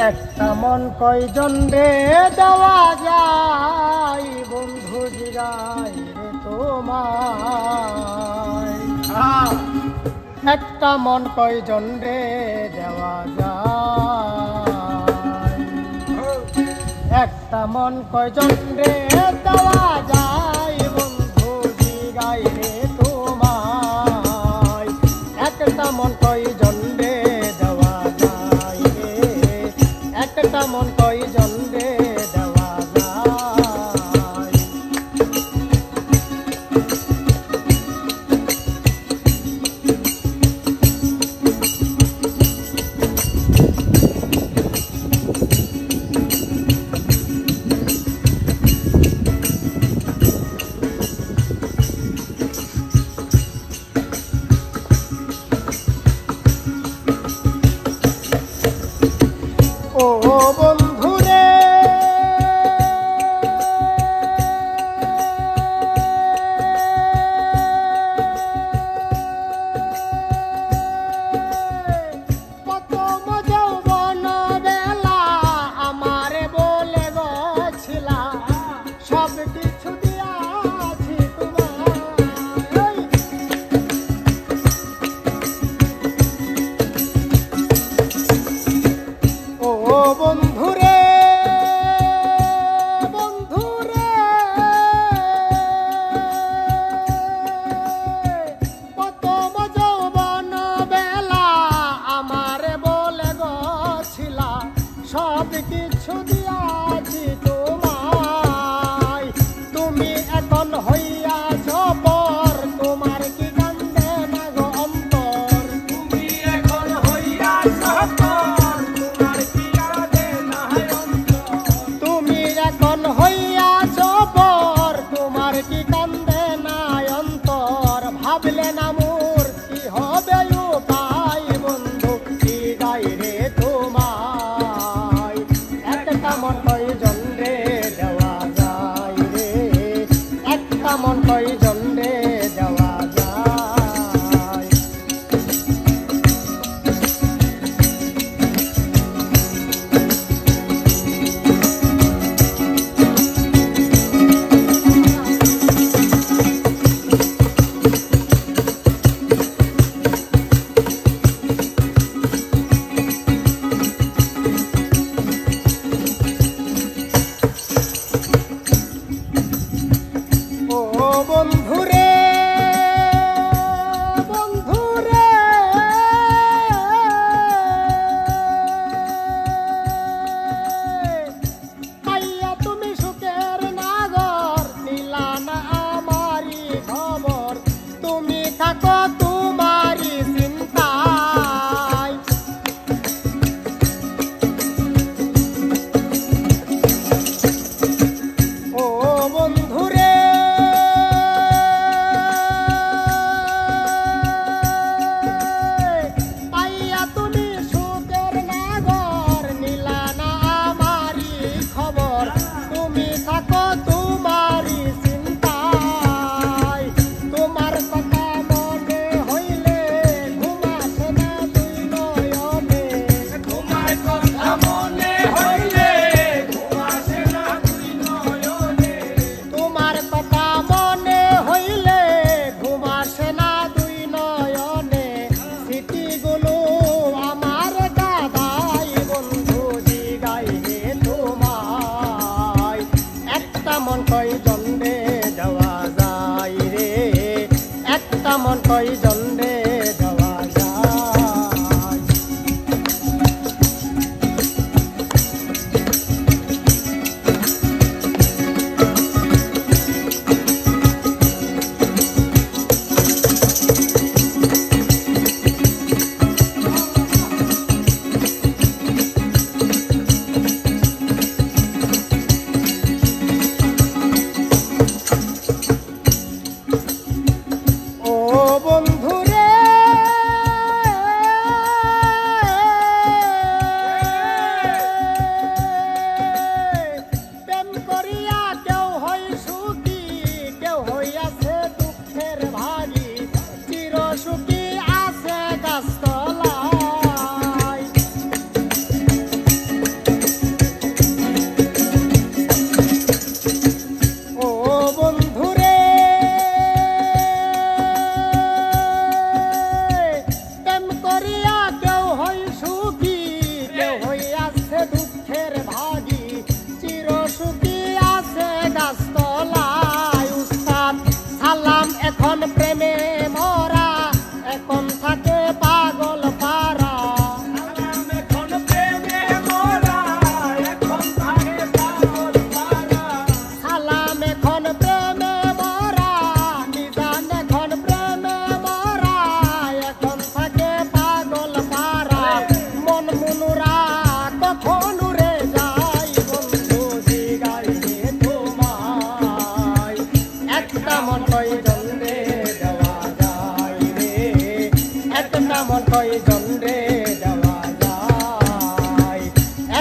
একটা মন কয়জন রে দেওয়া যায় বন্ধু জিগাই রে তোমায় একটা মন কয়জন রে দেওয়া যায় একটা মন কয়জন রে দেওয়া যায় বন্ধু জিগাই রে তোমায় একটা মন কয়জন রে দেওয়া যায় রে একটা মন কয়জন রে দেওয়া যায় ও বন্ধুরে প্রথম যৌবন বেলা আমারে বলে গছিলা সব কিছু দিয়াছি তোমায় ও বন্ধুরে বন্ধুরে প্রথম যৌবন বেলা আমারে বলে গছিলা সব কিছু দিয়াছি তোমায় তুমি এখন হইয়াছ পর তোমার কি কান্দে না গো অন্তর তুমি এখন হইয়াছ পর তুমি এখন হইয়াছ পর তোমার কি কান্দে নাই অন্তর ভাবলে না মোর কি হবে উপায় বন্ধু কি গাই রে তোমায় একটা মন কয়জন রে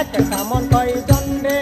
একটা মন কয়জন রে